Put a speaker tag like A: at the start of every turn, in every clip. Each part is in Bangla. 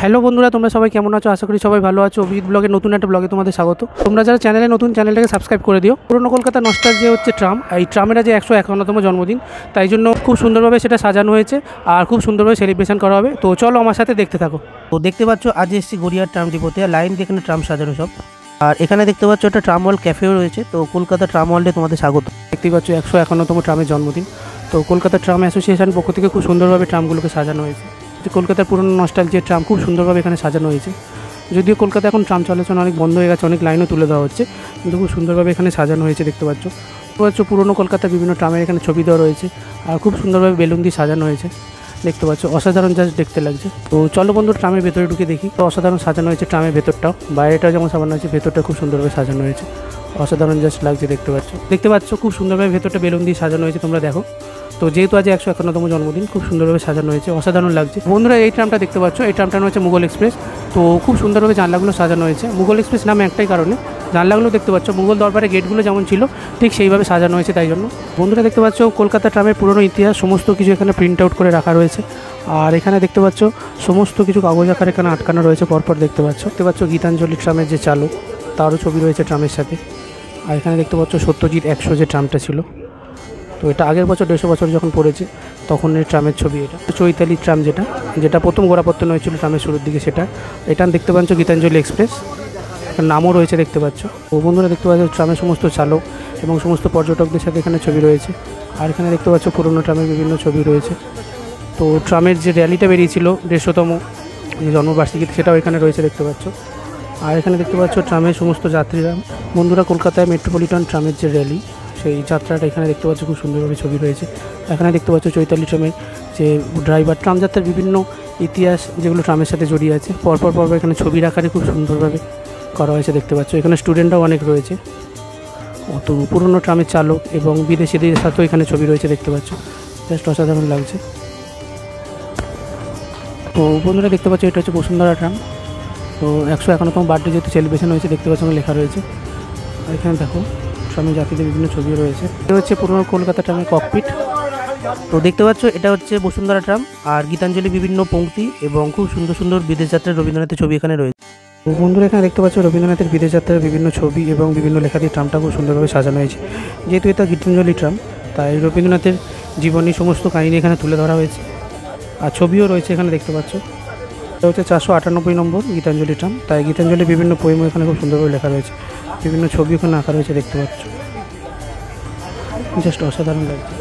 A: হ্যালো বন্ধুরা, তোমরা সবাই কেমন আছো? আশা করি সবাই ভালো আছো। অভিজিৎ ব্লগের নতুন একটা ব্লগে তোমাদের স্বাগত। তোমরা যারা চ্যানেলে নতুন, চ্যানেলটাকে সাবস্ক্রাইব করে দিও। পুরনো কলকাতা নস্টালজিয়া হচ্ছে ট্রাম। এই ট্রামের আজ 151তম জন্মদিন, তাই জন্য খুব সুন্দরভাবে সেটা সাজানো হয়েছে আর খুব সুন্দরভাবে সেলিব্রেশন করা হবে। তো চলো আমার সাথে দেখতে থাকো। তো দেখতে পাচ্ছ আজ এসেছি গড়িয়ার ট্রাম ডিপোতে। লাইন দিয়ে এখানে ট্রাম সাজানো সব। আর এখানে দেখতে পাচ্ছ একটা ট্রাম ওয়ার্ল্ড ক্যাফেও রয়েছে। তো কলকাতা ট্রাম ওয়ার্ল্ডে তোমাদের স্বাগত। দেখতে পাচ্ছ 151তম ট্রামের জন্মদিন। তো কলকাতা ট্রাম অ্যাসোসিয়েশন পক্ষ থেকে খুব সুন্দরভাবে ট্রামগুলোকে সাজানো হয়েছে। কলকাতার পুরনো নস্টালজিয়ার ট্রাম খুব সুন্দরভাবে এখানে সাজানো হয়েছে। যদিও কলকাতা এখন ট্রাম চলাচল অনেক বন্ধ হয়ে গেছে, অনেক লাইনও তুলে দেওয়া হচ্ছে, কিন্তু খুব সুন্দরভাবে এখানে সাজানো হয়েছে। দেখতে পাচ্ছ পুরনো কলকাতার বিভিন্ন ট্রামের এখানে ছবি দেওয়া রয়েছে আর খুব সুন্দরভাবে বেলুন দিয়ে সাজানো হয়েছে। দেখতে পাচ্ছ অসাধারণ জাস্ট দেখতে লাগছে। তো চলো বন্ধু ট্রামের ভেতরে ঢুকে দেখি। তো অসাধারণ সাজানো হয়েছে ট্রামের ভেতরটাও, বাইরেটাও যেমন সাজানো হয়েছে, ভেতরটা খুব সুন্দরভাবে সাজানো হয়েছে। অসাধারণ জাস্ট লাগছে। দেখতে পাচ্ছ খুব সুন্দরভাবে ভেতরটা বেলুন দিয়ে সাজানো হয়েছে। তোমরা দেখো। তো যেহেতু আজ 151তম জন্মদিন, খুব সুন্দরভাবে সাজানো হয়েছে, অসাধারণ লাগছে। বন্ধুরা এই ট্রামটা দেখতে পাচ্ছ, এই ট্রামটা হচ্ছে মুঘল এক্সপ্রেস। তো খুব সুন্দরভাবে জানলাগুলো সাজানো হয়েছে। মুঘল এক্সপ্রেস নামে একটাই কারণে, জানলাগুলো দেখতে পাচ্ছ মুঘল দরবারের গেটগুলো যেমন ছিল ঠিক সেইভাবে সাজানো হয়েছে, তাই জন্য। বন্ধুরা দেখতে পাচ্ছ কলকাতা ট্রামের পুরনো ইতিহাস সমস্ত কিছু এখানে প্রিন্ট আউট করে রাখা রয়েছে। আর এখানে দেখতে পাচ্ছ সমস্ত কিছু কাগজ আকার এখানে আটকানো রয়েছে পরপর। দেখতে পাচ্ছ গীতাঞ্জলি ট্রামের যে চালক তারও ছবি রয়েছে ট্রামের সাথে। আর এখানে দেখতে পাচ্ছ সত্যজিৎ 100 যে ট্রামটা ছিল, তো এটা আগের বছর 150 বছর যখন পড়েছে তখন এই ট্রামের ছবি। এটা চৈতালি ট্রাম, যেটা প্রথম গোড়াপত্তন হয়েছিল ট্রামের শুরুর দিকে, সেটা। এটা দেখতে পাচ্ছ গীতাঞ্জলি এক্সপ্রেস, এটার নামও রয়েছে। দেখতে পাচ্ছ ও বন্ধুরা দেখতে পাচ্ছ ট্রামের সমস্ত চালক এবং সমস্ত পর্যটকদের সাথে এখানে ছবি রয়েছে। আর এখানে দেখতে পাচ্ছ পুরনো ট্রামের বিভিন্ন ছবি রয়েছে। তো ট্রামের যে র্যালিটা বেরিয়েছিল 150তম জন্মবার্ষিকীতে, সেটাও এখানে রয়েছে। দেখতে পাচ্ছ। আর এখানে দেখতে পাচ্ছ ট্রামের সমস্ত যাত্রীরা। বন্ধুরা কলকাতায় মেট্রোপলিটন ট্রামের যে র্যালি, সেই যাত্রাটা এখানে দেখতে পাচ্ছ খুব সুন্দরভাবে ছবি রয়েছে। এখানে দেখতে পাচ্ছ চৈতালি ট্রামের যে ড্রাইভার, ট্রাম যাত্রার বিভিন্ন ইতিহাস যেগুলো ট্রামের সাথে জড়িয়ে আছে পরপর এখানে ছবির আকারে খুব সুন্দরভাবে করা হয়েছে। দেখতে পাচ্ছ এখানে স্টুডেন্টরাও অনেক রয়েছে। অত পুরনো ট্রামের চালক এবং বিদেশিদের সাথেও এখানে ছবি রয়েছে। দেখতে পাচ্ছ জাস্ট অসাধারণ লাগছে। তো বন্ধুরা দেখতে পাচ্ছ এটা হচ্ছে বসুন্ধরা ট্রাম। তো 151তম বার্থডে যেহেতু সেলিব্রেশন হয়েছে, দেখতে পাচ্ছ লেখা রয়েছে। আর এখানে দেখো ট্রামের যাত্রীদের বিভিন্ন ছবিও রয়েছে। এটা হচ্ছে পুরনো কলকাতা ট্রামের ককপিট। তো দেখতে পাচ্ছ এটা হচ্ছে বসুন্ধরা ট্রাম আর গীতাঞ্জলি বিভিন্ন পংক্তি এবং খুব সুন্দর সুন্দর বিদেশ যাত্রার রবীন্দ্রনাথের ছবি এখানে রয়েছে। তো বন্ধুরা এখানে দেখতে পাচ্ছ রবীন্দ্রনাথের বিদেশ যাত্রার বিভিন্ন ছবি এবং বিভিন্ন লেখা দিয়ে ট্রামটা খুব সুন্দরভাবে সাজানো হয়েছে। যেহেতু এটা গীতাঞ্জলি ট্রাম, তাই রবীন্দ্রনাথের জীবনী সমস্ত কাহিনী এখানে তুলে ধরা হয়েছে আর ছবিও রয়েছে এখানে। দেখতে পাচ্ছ এটা হচ্ছে 498 নম্বর গীতাঞ্জলি ট্রাম, তাই গীতাঞ্জলি বিভিন্ন পোয়েম এখানে খুব সুন্দরভাবে লেখা রয়েছে, বিভিন্ন ছবি ওখানে আঁকা রয়েছে। দেখতে পাচ্ছ জাস্ট অসাধারণ লাগছে।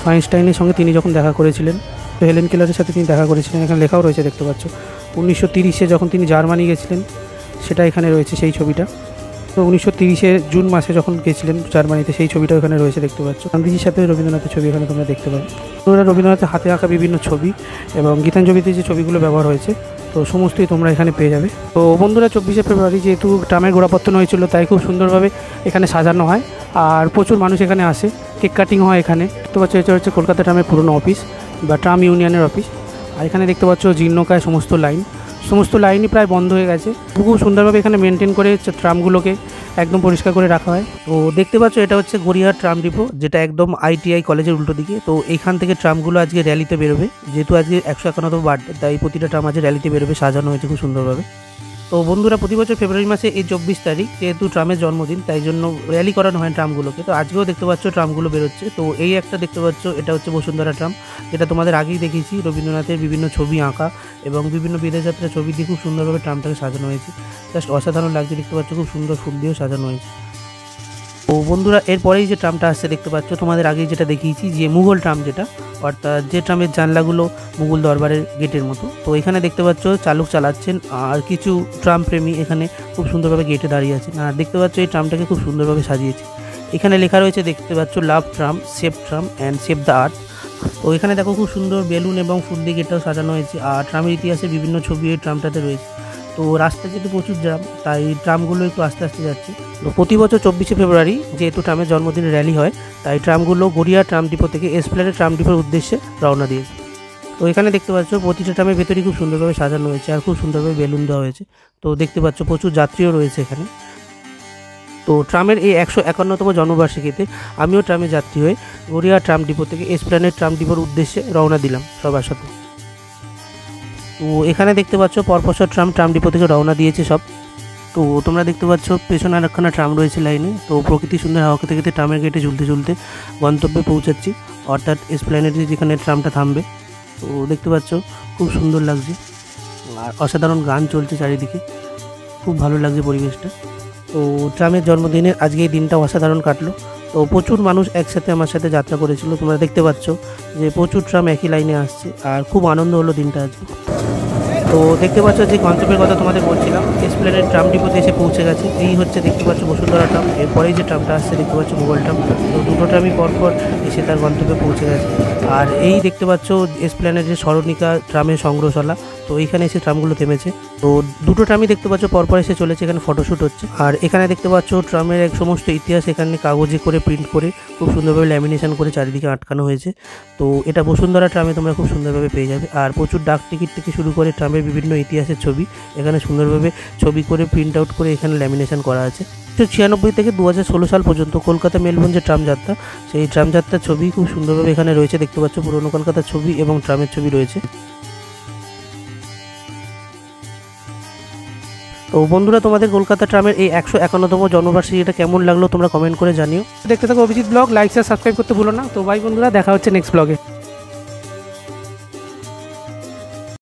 A: আইনস্টাইনের সঙ্গে তিনি যখন দেখা করেছিলেন, তো হেলেন কেলারের সাথে তিনি দেখা করেছিলেন, এখানে লেখাও রয়েছে। দেখতে পাচ্ছ 1930-এ যখন তিনি জার্মানি গেছিলেন, সেটা এখানে রয়েছে সেই ছবিটা। তো 1930-এ জুন মাসে যখন গেছিলেন জার্মানিতে, সেই ছবিটাও এখানে রয়েছে। দেখতে পাচ্ছ গান্ধীজির সাথে রবীন্দ্রনাথের ছবি এখানে তোমরা দেখতে পাবে। তোমরা রবীন্দ্রনাথের হাতে আঁকা বিভিন্ন ছবি এবং গীতাঞ্জলিতে যে ছবিগুলো ব্যবহার হয়েছে, তো সমস্তই তোমরা এখানে পেয়ে যাবে। তো বন্ধুরা 24শে ফেব্রুয়ারি যেহেতু ট্রামের গোড়াপত্তন হয়েছিল, তাই খুব সুন্দরভাবে এখানে সাজানো হয় আর প্রচুর মানুষ এখানে আসে, কেক কাটিং হয় এখানে। দেখতে পাচ্ছ এটা হচ্ছে কলকাতা ট্রামের পুরনো অফিস বা ট্রাম ইউনিয়নের অফিস। আর এখানে দেখতে পাচ্ছ জীর্ণকায় সমস্ত লাইনই প্রায় বন্ধ হয়ে গেছে। খুব সুন্দরভাবে এখানে মেনটেন করে ট্রামগুলোকে একদম পরিষ্কার করে রাখা হয়। তো দেখতে পাচ্ছ এটা হচ্ছে গড়িয়াহাট ট্রাম ডিপো, যেটা একদম ITI কলেজের উল্টো দিকে। তো এইখান থেকে ট্রামগুলো আজকে র্যালিতে বেরোবে। যেহেতু আজকে 151তম বার্থডে, তাই প্রতিটা ট্রাম আজকে র্যালিতে বেরোবে, সাজানো হয়েছে খুব সুন্দরভাবে। তো বন্ধুরা প্রতি বছর ফেব্রুয়ারি মাসে এই 24 তারিখ যেহেতু ট্রামের জন্মদিন, তাই জন্য র্যালি করানো হয় ট্রামগুলোকে। তো আজকেও দেখতে পাচ্ছ ট্রামগুলো বেরোচ্ছে। তো এই একটা দেখতে পাচ্ছ, এটা হচ্ছে বসুন্ধরা ট্রাম, যেটা তোমাদের আগেই দেখিয়েছি। রবীন্দ্রনাথের বিভিন্ন ছবি আঁকা এবং বিভিন্ন বিদেশ যাত্রার ছবি দিয়ে খুব সুন্দরভাবে ট্রামটাকে সাজানো হয়েছে। জাস্ট অসাধারণ লাগছে। দেখতে পাচ্ছ খুব সুন্দর ফুল দিয়েও সাজানো হয়েছে। তো বন্ধুরা এরপরেই যে ট্রামটা আসছে দেখতে পাচ্ছ, তোমাদের আগেই যেটা দেখিয়েছি, যে মুঘল ট্রাম, যেটা অর্থাৎ যে ট্রামের জানলাগুলো মুঘল দরবারের গেটের মতো। তো এখানে দেখতে পাচ্ছ চালক চালাচ্ছেন আর কিছু ট্রাম প্রেমী এখানে খুব সুন্দরভাবে গেটে দাঁড়িয়ে আছেন। আর দেখতে পাচ্ছ এই ট্রামটাকে খুব সুন্দরভাবে সাজিয়েছে। এখানে লেখা রয়েছে দেখতে পাচ্ছ love tram, save tram and save the earth. তো এখানে দেখো খুব সুন্দর বেলুন এবং ফুল দিয়ে গেটটাও সাজানো হয়েছে আর ট্রামের ইতিহাসে বিভিন্ন ছবি এই ট্রামটাতে রয়েছে। তো রাস্তা যেহেতু প্রচুর জ্যাম, তাই ট্রামগুলো একটু আস্তে আস্তে যাচ্ছে। তো প্রতি বছর 24শে ফেব্রুয়ারি যেহেতু ট্রামের জন্মদিনে র্যালি হয়, তাই ট্রামগুলো গড়িয়া ট্রাম ডিপো থেকে এসপ্ল্যানেড ট্রাম ডিপোর উদ্দেশ্যে রওনা দিয়েছে। তো এখানে দেখতে পাচ্ছ প্রতিটা ট্রামের ভেতরেই খুব সুন্দরভাবে সাজানো হয়েছে আর খুব সুন্দরভাবে বেলুন দেওয়া হয়েছে। তো দেখতে পাচ্ছ প্রচুর যাত্রীও রয়েছে এখানে। তো ট্রামের এই 151তম জন্মবার্ষিকীতে আমিও ট্রামে যাত্রী হয়ে গড়িয়া ট্রাম ডিপো থেকে এসপ্ল্যানেড ট্রাম ডিপোর উদ্দেশ্যে রওনা দিলাম সবার সাথে। তো এখানে দেখতে পাচ্ছ পরপর ট্রাম ডিপো থেকে রওনা দিয়েছে সব। তো তোমরা দেখতে পাচ্ছ পেছনে আর একখানা ট্রাম রয়েছে লাইনে। তো প্রকৃতি সুন্দর হাওয়া খেতে খেতে ট্রামের গেটে ঝুলতে ঝুলতে গন্তব্যে পৌঁছাচ্ছি, অর্থাৎ এসপ্ল্যানেডে যেখানে ট্রামটা থামবে। তো দেখতে পাচ্ছ খুব সুন্দর লাগছে আর অসাধারণ গান চলছে চারিদিকে, খুব ভালো লাগছে পরিবেশটা। তো ট্রামের জন্মদিনের আজকে এই দিনটা অসাধারণ কাটলো। তো প্রচুর মানুষ একসাথে আমার সাথে যাত্রা করেছিল, তোমরা দেখতে পাচ্ছ যে প্রচুর ট্রাম একই লাইনে আসছে আর খুব আনন্দ হলো দিনটা আজকে। তো দেখতে পাচ্ছ যে গন্তব্যের কথা তোমাদের বলছিলাম, এসপ্ল্যানেড ট্রাম ডিপোতে এসে পৌঁছে গেছে। এই হচ্ছে দেখতে পাচ্ছ বসুন্ধরা ট্রাম, এরপরেই যে ট্রামটা আসছে দেখতে পাচ্ছ মুঘল ট্রাম। তো দুটো ট্রামই পরপর এসে তার গন্তব্যে পৌঁছে গেছে। আর এই দেখতে পাচ্ছ এসপ্ল্যানেডের স্মরণিকা ট্রামের সংগ্রহশালা, তো এইখানে এসে ট্রামগুলো থেমেছে। তো দুটো ট্রামই দেখতে পাচ্ছ পরপর এসে চলেছে, এখানে ফটোশ্যুট হচ্ছে। আর এখানে দেখতে পাচ্ছ ট্রামের এক সমস্ত ইতিহাস এখানে কাগজে করে প্রিন্ট করে খুব সুন্দরভাবে ল্যামিনেশন করে চারিদিকে আটকানো হয়েছে। তো এটা বসুন্ধরা ট্রামে তোমরা খুব সুন্দরভাবে পেয়ে যাবে। আর প্রচুর ডাক টিকিট থেকে শুরু করে ট্রামের বিভিন্ন ইতিহাসের ছবি এখানে সুন্দরভাবে ছবি করে প্রিন্ট আউট করে এখানে ল্যামিনেশন করা আছে। 1996 থেকে 2016 সাল পর্যন্ত কলকাতা মেলবোর্ন যে ট্রাম যাত্রা, সেই ট্রাম যাত্রার ছবি খুব সুন্দরভাবে এখানে রয়েছে। দেখতে পাচ্ছ পুরনো কলকাতার ছবি এবং ট্রামের ছবি রয়েছে। তো বন্ধুরা, তোমাদের কলকাতা ট্রামের এই 151তম জন্মবার্ষিকীটা কেমন লাগলো তোমরা কমেন্ট করে জানিও। দেখতে থাকো Abhijit blog, like share subscribe করতে ভুলো না। তো বাই বন্ধুরা, দেখা হচ্ছে নেক্সট ব্লগে।